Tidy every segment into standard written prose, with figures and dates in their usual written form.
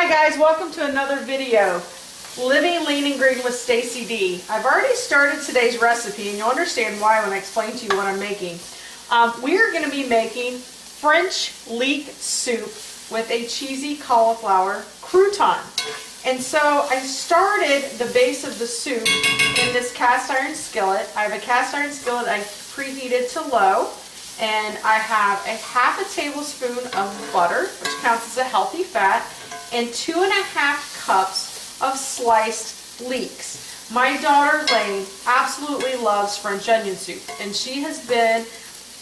Hi guys, welcome to another video. Living Lean and Green with Stacy D. I've already started today's recipe and you'll understand why when I explain to you what I'm making. We are going to be making French leek soup with a cheesy cauliflower crouton. And so I started the base of the soup in this cast iron skillet. I have a cast iron skillet I preheated to low, and I have a half a tablespoon of butter, which counts as a healthy fat, and 2.5 cups of sliced leeks. My daughter Lane absolutely loves French onion soup, and she has been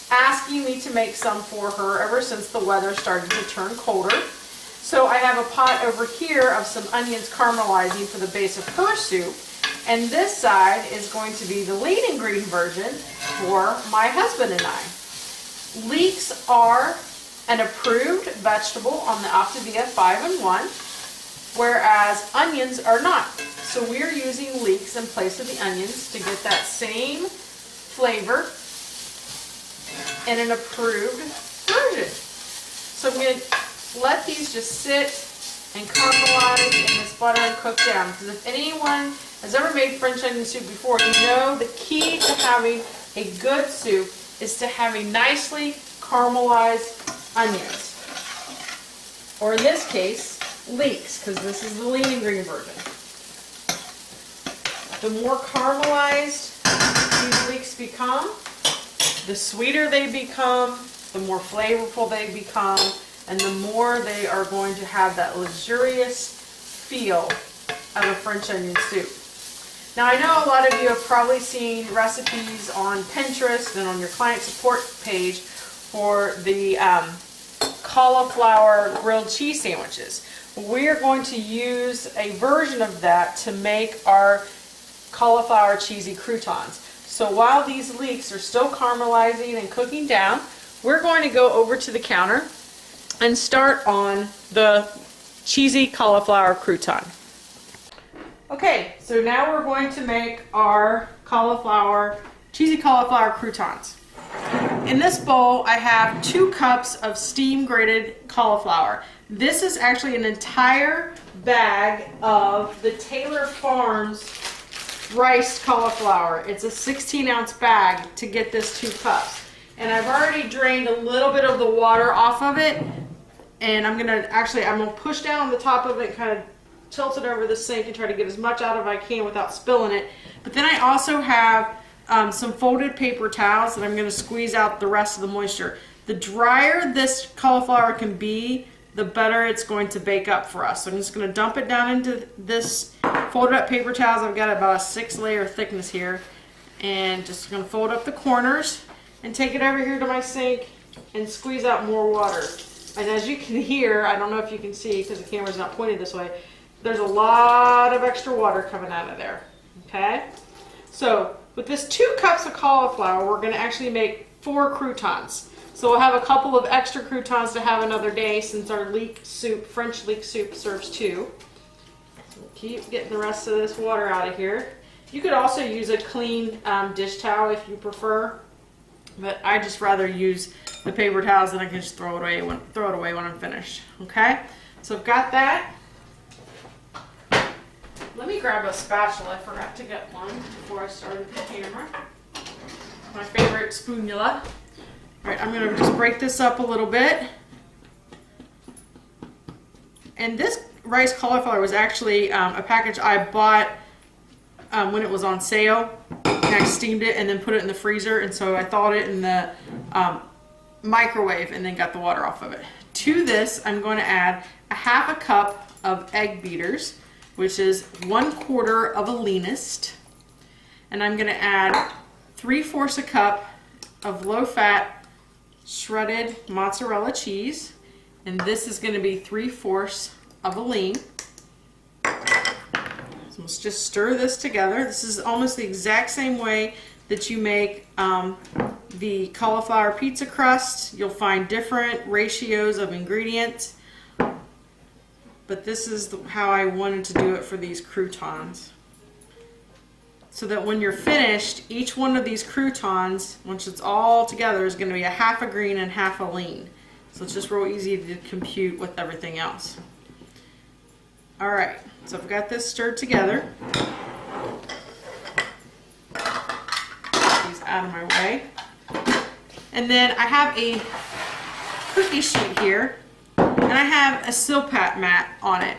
asking me to make some for her ever since the weather started to turn colder. So I have a pot over here of some onions caramelizing for the base of her soup, and this side is going to be the lean and green version for my husband and I. Leeks are an approved vegetable on the Optavia 5-in-1, whereas onions are not. So we are using leeks in place of the onions to get that same flavor in an approved version. So I'm going to let these just sit and caramelize in this butter and cook down. Because if anyone has ever made French onion soup before, you know the key to having a good soup is to having nicely caramelized onions. Or in this case, leeks, because this is the lean and green version. The more caramelized these leeks become, the sweeter they become, the more flavorful they become, and the more they are going to have that luxurious feel of a French onion soup. Now I know a lot of you have probably seen recipes on Pinterest and on your client support page for the cauliflower grilled cheese sandwiches. We are going to use a version of that to make our cauliflower cheesy croutons. So while these leeks are still caramelizing and cooking down, we're going to go over to the counter and start on the cheesy cauliflower crouton. Okay, so now we're going to make our cheesy cauliflower croutons. In this bowl, I have 2 cups of steam grated cauliflower. This is actually an entire bag of the Taylor Farms riced cauliflower. It's a 16-ounce bag to get this 2 cups. And I've already drained a little bit of the water off of it. And I'm gonna push down on the top of it and kind of tilt it over the sink and try to get as much out of I can without spilling it. But then I also have some folded paper towels that I'm going to squeeze out the rest of the moisture. The drier this cauliflower can be, the better it's going to bake up for us. So I'm just going to dump it down into this folded up paper towels. I've got about a 6-layer thickness here, and just going to fold up the corners and take it over here to my sink and squeeze out more water. And as you can hear, I don't know if you can see because the camera's not pointed this way, there's a lot of extra water coming out of there. Okay? So with this 2 cups of cauliflower, we're going to actually make 4 croutons. So we'll have a couple of extra croutons to have another day since our leek soup, French leek soup, serves 2. So we'll keep getting the rest of this water out of here. You could also use a clean dish towel if you prefer, but I just rather use the paper towels and I can just throw it away when I'm finished. Okay? So I've got that. Let me grab a spatula. I forgot to get one before I started the camera. My favorite spoonula. Alright, I'm going to just break this up a little bit. And this rice cauliflower was actually a package I bought when it was on sale. And I steamed it and then put it in the freezer. And so I thawed it in the microwave and then got the water off of it. To this, I'm going to add a half a cup of egg beaters, which is 1/4 of a leanest. And I'm going to add 3/4 a cup of low-fat shredded mozzarella cheese. And this is going to be 3/4 of a lean. So let's just stir this together. This is almost the exact same way that you make the cauliflower pizza crust. You'll find different ratios of ingredients. But this is how I wanted to do it for these croutons. So that when you're finished, each one of these croutons, once it's all together, is going to be a half a green and half a lean. So it's just real easy to compute with everything else. All right, so I've got this stirred together. Get these out of my way. And then I have a cookie sheet here, and I have a silpat mat on it.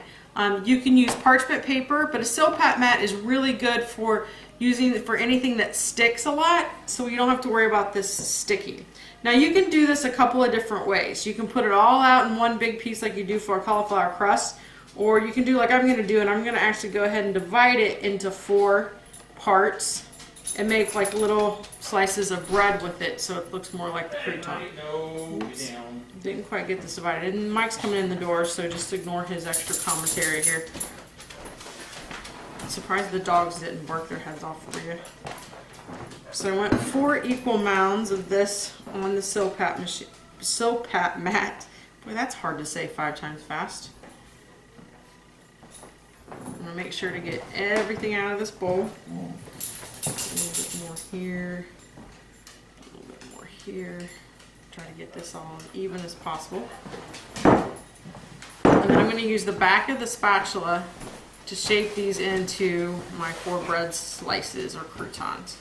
You can use parchment paper, but a silpat mat is really good for using it for anything that sticks a lot, so you don't have to worry about this sticking. Now you can do this a couple of different ways. You can put it all out in one big piece like you do for a cauliflower crust, or you can do like I'm going to do, and I'm going to actually go ahead and divide it into 4 parts and make like little slices of bread with it so it looks more like the crouton. Oops. Didn't quite get this divided. And Mike's coming in the door, so just ignore his extra commentary here. I'm surprised the dogs didn't bark their heads off for you. So I want 4 equal mounds of this on the silpat mat. Boy, that's hard to say 5 times fast. I'm gonna make sure to get everything out of this bowl. A little bit more here, a little bit more here. Try to get this all as even as possible. And then I'm going to use the back of the spatula to shape these into my 4 bread slices or croutons.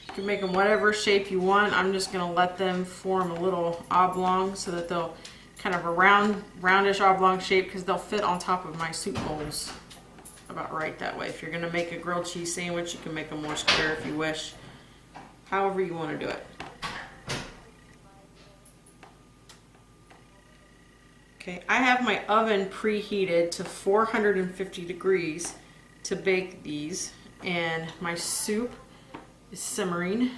You can make them whatever shape you want. I'm just going to let them form a little oblong so that they'll kind of a roundish oblong shape, because they'll fit on top of my soup bowls about right that way. If you're going to make a grilled cheese sandwich, you can make them more square if you wish. However you want to do it. Okay, I have my oven preheated to 450 degrees to bake these, and my soup is simmering.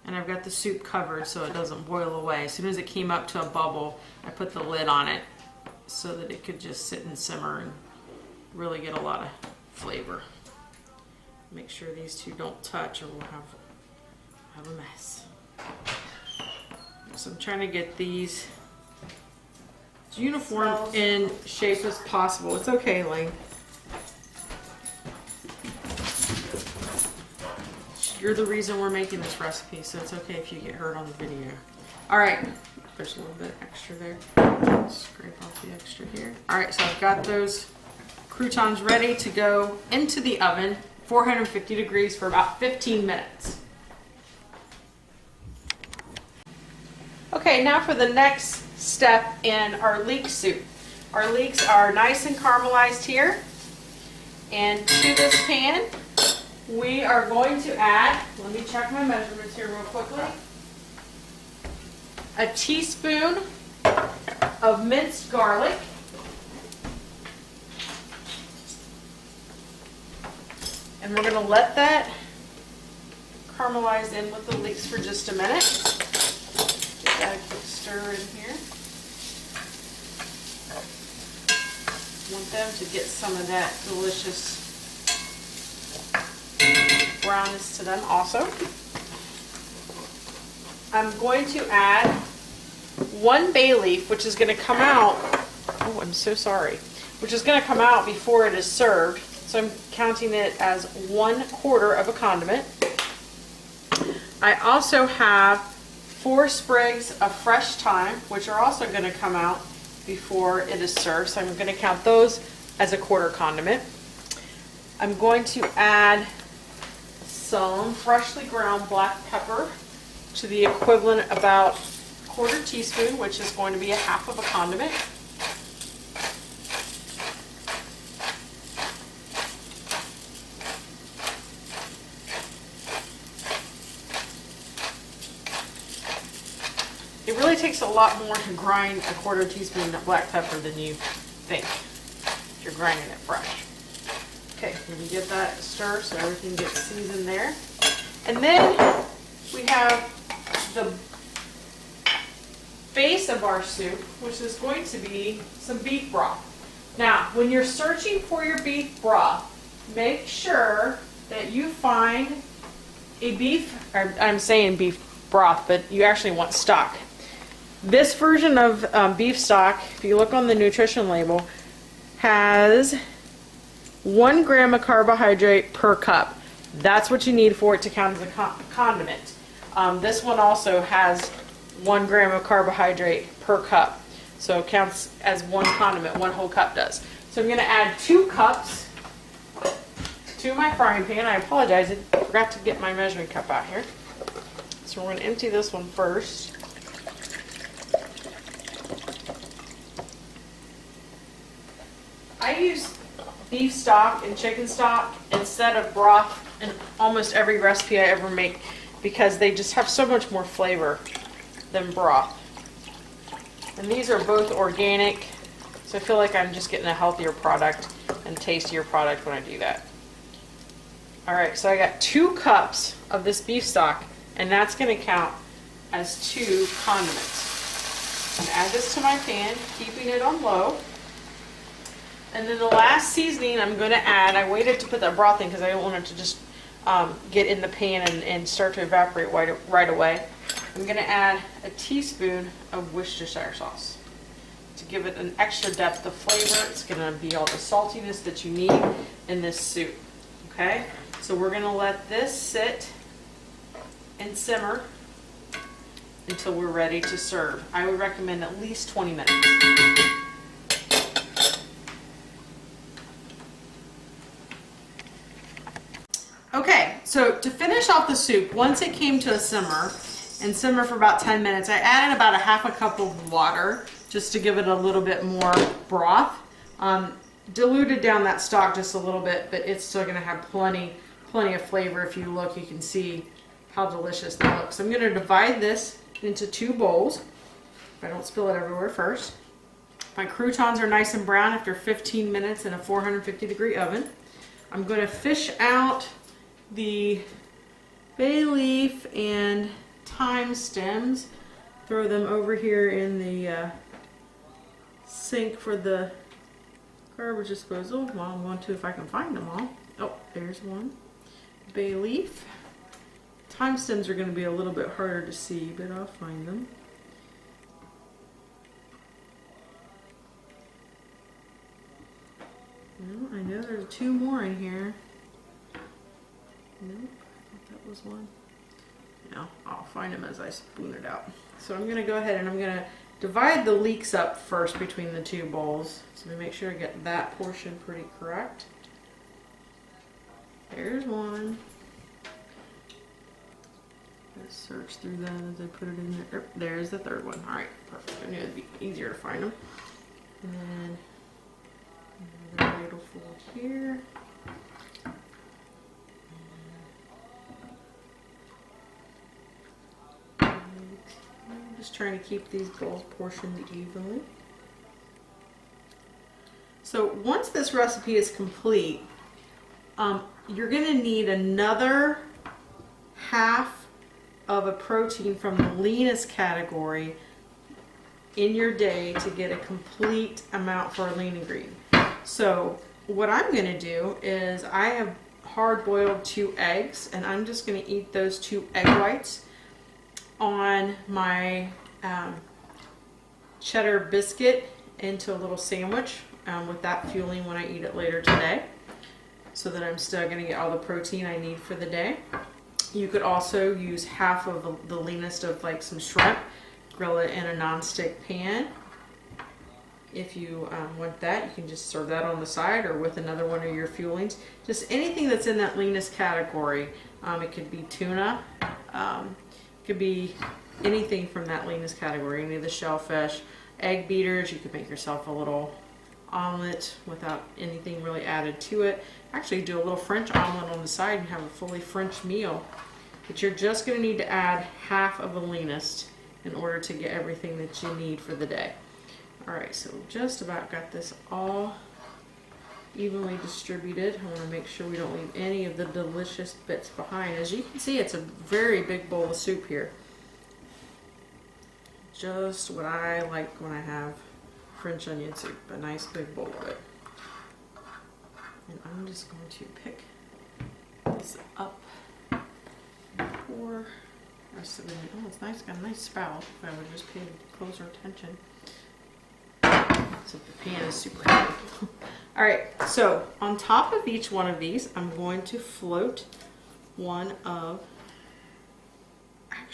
And I've got the soup covered so it doesn't boil away. As soon as it came up to a bubble, I put the lid on it so that it could just sit and simmer and really get a lot of flavor. Make sure these 2 don't touch or we'll have a mess. So I'm trying to get these as uniform in shape as possible. It's okay, Lane. You're the reason we're making this recipe, so it's okay if you get hurt on the video. All right, there's a little bit extra there. Scrape off the extra here. All right, so I've got those croutons ready to go into the oven, 450 degrees for about 15 minutes. Okay, now for the next step in our leek soup. Our leeks are nice and caramelized here. And to this pan, we are going to add, let me check my measurements here real quickly, a teaspoon of minced garlic, and we're going to let that caramelize in with the leeks for just a minute. Get that a quick stir in here. Want them to get some of that delicious brownness to them also. I'm going to add 1 bay leaf, which is going to come out, oh, I'm so sorry, which is going to come out before it is served. So I'm counting it as 1/4 of a condiment. I also have 4 sprigs of fresh thyme, which are also going to come out before it is served. So I'm going to count those as a 1/4 condiment. I'm going to add some freshly ground black pepper to the equivalent about 1/4 teaspoon, which is going to be 1/2 of a condiment. It really takes a lot more to grind 1/4 teaspoon of black pepper than you think if you're grinding it fresh. Okay, let me get that stir so everything gets seasoned there. And then we have the base of our soup, which is going to be some beef broth. Now, when you're searching for your beef broth, make sure that you find a beef, or I'm saying beef broth, but you actually want stock. This version of beef stock, if you look on the nutrition label, has 1 gram of carbohydrate per cup. That's what you need for it to count as a condiment. This one also has 1 gram of carbohydrate per cup. So it counts as 1 condiment, 1 whole cup does. So I'm gonna add 2 cups to my frying pan. I apologize, I forgot to get my measuring cup out here. So we're gonna empty this one first. I use beef stock and chicken stock instead of broth in almost every recipe I ever make because they just have so much more flavor than broth. And these are both organic, so I feel like I'm just getting a healthier product and tastier product when I do that. Alright, so I got 2 cups of this beef stock, and that's going to count as 2 condiments. I'm going to add this to my pan, keeping it on low. And then the last seasoning I'm going to add, I waited to put that broth in because I don't want it to just get in the pan and start to evaporate right away. I'm going to add a teaspoon of Worcestershire sauce to give it an extra depth of flavor. It's going to be all the saltiness that you need in this soup. Okay, so we're going to let this sit and simmer until we're ready to serve. I would recommend at least 20 minutes. Okay, so to finish off the soup, once it came to a simmer, and simmer for about 10 minutes, I added about a half a cup of water just to give it a little bit more broth. Diluted down that stock just a little bit, but it's still going to have plenty of flavor. If you look, you can see how delicious that looks. So I'm going to divide this into 2 bowls, if I don't spill it everywhere first. My croutons are nice and brown after 15 minutes in a 450-degree oven. I'm going to fish out the bay leaf and thyme stems, throw them over here in the sink for the garbage disposal. Well, I'm going to, if I can find them all. Oh, there's one. Bay leaf. Thyme stems are going to be a little bit harder to see, but I'll find them. No, I know there's 2 more in here. Nope, I thought that was one. No, I'll find them as I spoon it out. So I'm going to go ahead and I'm going to divide the leeks up first between the 2 bowls. So we make sure I get that portion pretty correct. There's one. Let's search through that as I put it in there. Oh, there's the 3rd one. Alright, perfect. I knew it'd be easier to find them. And then another ladle full here. I'm just trying to keep these bowls portioned evenly. So once this recipe is complete, you're going to need another half of a protein from the leanest category in your day to get a complete amount for a lean and green. So what I'm going to do is I have hard boiled 2 eggs, and I'm just going to eat those 2 egg whites on my cheddar biscuit into a little sandwich with that fueling when I eat it later today, so that I'm still going to get all the protein I need for the day. You could also use half of the leanest of like some shrimp, grill it in a non-stick pan. If you want that, you can just serve that on the side or with another one of your fuelings. Just anything that's in that leanest category. It could be tuna, it could be anything from that leanest category, any of the shellfish, egg beaters. You could make yourself a little omelet without anything really added to it. Actually do a little French omelet on the side and have a fully French meal. But you're just going to need to add half of the leanest in order to get everything that you need for the day. Alright, so just about got this all evenly distributed. I want to make sure we don't leave any of the delicious bits behind. As you can see, it's a very big bowl of soup here. Just what I like when I have French onion soup, a nice big bowl of it. And I'm just going to pick this up and pour the rest of it in. Oh, it's nice, got a nice spout. If I would just pay closer attention. So the pan is super heavy. Alright, so on top of each one of these, I'm going to float one of,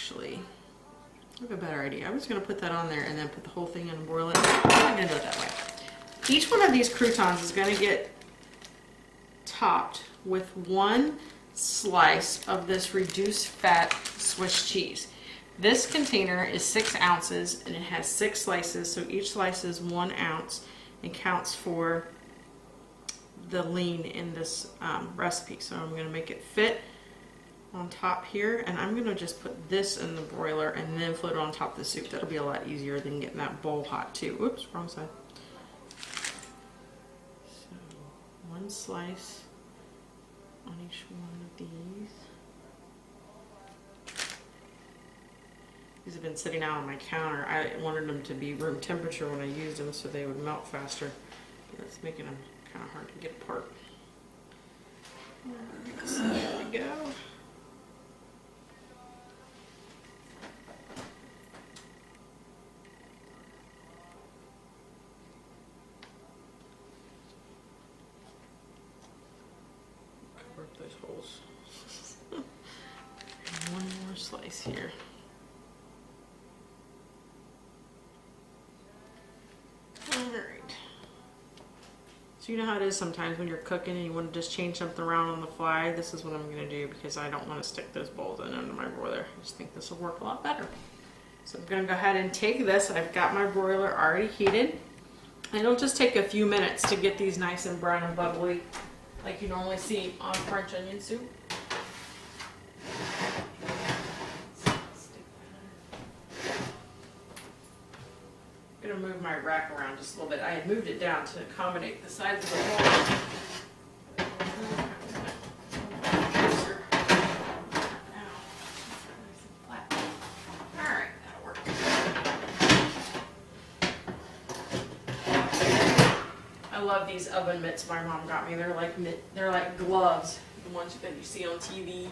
actually, I have a better idea. I'm just gonna put that on there and then put the whole thing in and broil it. I'm gonna do it that way. Each one of these croutons is gonna get topped with one slice of this reduced fat Swiss cheese. This container is 6 ounces and it has 6 slices, so each slice is 1 ounce and counts for the lean in this recipe. So I'm going to make it fit on top here, and I'm going to just put this in the broiler and then float it on top of the soup. That'll be a lot easier than getting that bowl hot too. Oops, wrong side. So 1 slice on each one of these. These have been sitting out on my counter. I wanted them to be room temperature when I used them so they would melt faster. That's making them kind of hard to get apart. So there we go. Cover up those holes. And 1 more slice here. So you know how it is sometimes when you're cooking and you want to just change something around on the fly. This is what I'm going to do because I don't want to stick those bowls in under my broiler. I just think this will work a lot better. So I'm going to go ahead and take this. I've got my broiler already heated. And it'll just take a few minutes to get these nice and brown and bubbly like you normally see on French onion soup. I'm going to move my rack around just a little bit. I had moved it down to accommodate the size of the bowl. Alright, that'll work. I love these oven mitts my mom got me. They're like gloves, the ones that you see on TV,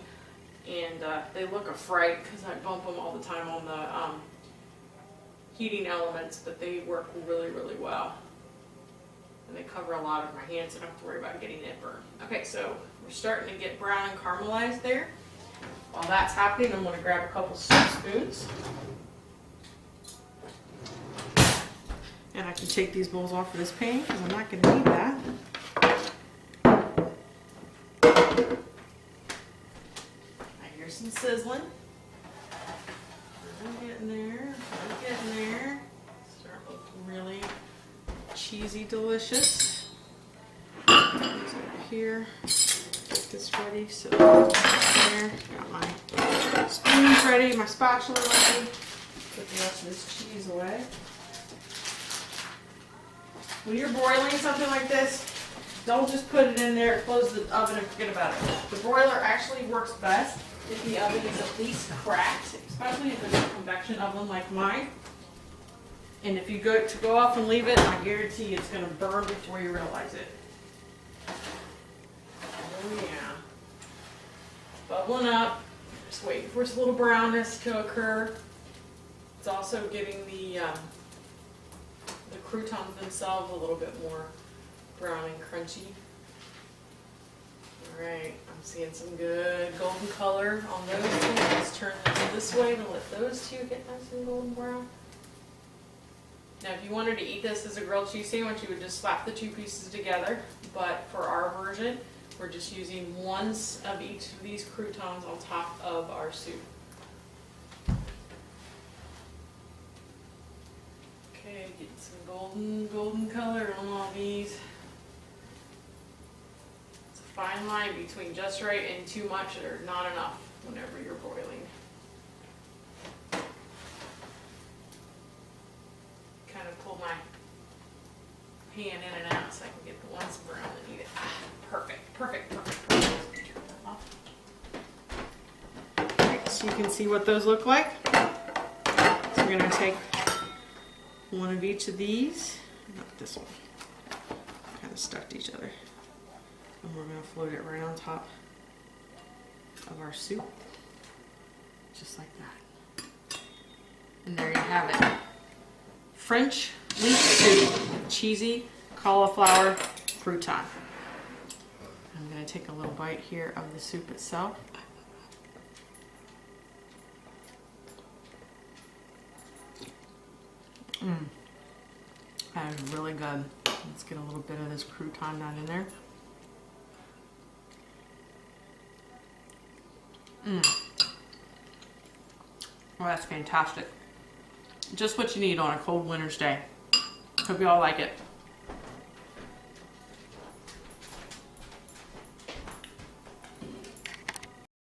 and they look a fright because I bump them all the time on the heating elements, but they work really, really well. And they cover a lot of my hands, so I don't have to worry about getting it burned. Okay, so we're starting to get brown and caramelized there. While that's happening, I'm going to grab a couple soup spoons. And I can take these bowls off of this pan because I'm not going to need that. I hear some sizzling. I'm getting there. I'm getting there. Start looking really cheesy, delicious. These over here. Get this ready. So there. Got my spoons ready, my spatula ready. Put the rest of this cheese away. When you're broiling something like this, don't just put it in there, close the oven, and forget about it. The broiler actually works best if the oven is at least cracked, especially if it's a convection oven like mine. And if you go off and leave it, I guarantee it's going to burn before you realize it. Oh yeah. Bubbling up. Just waiting for a little brownness to occur. It's also getting the croutons themselves a little bit more brown and crunchy. Alright, I'm seeing some good golden color on those two. Let's turn them this way to let those two get nice and golden brown. Now if you wanted to eat this as a grilled cheese sandwich, you would just slap the 2 pieces together. But for our version, we're just using 1 of each of these croutons on top of our soup. Okay, getting some golden color on all these. Fine line between just right and too much or not enough whenever you're broiling. Kind of pull my pan in and out so I can get the ones brown that need it. Perfect, perfect, perfect, perfect. Turn that off. Right, so you can see what those look like. So we're going to take 1 of each of these, not this one, kind of stuck to each other. And we're going to float it right on top of our soup, just like that. And there you have it. French leek soup with cheesy cauliflower crouton. I'm going to take a little bite here of the soup itself. That is really good. Let's get a little bit of this crouton down in there. Well, that's fantastic. Just what you need on a cold winter's day. Hope you all like it.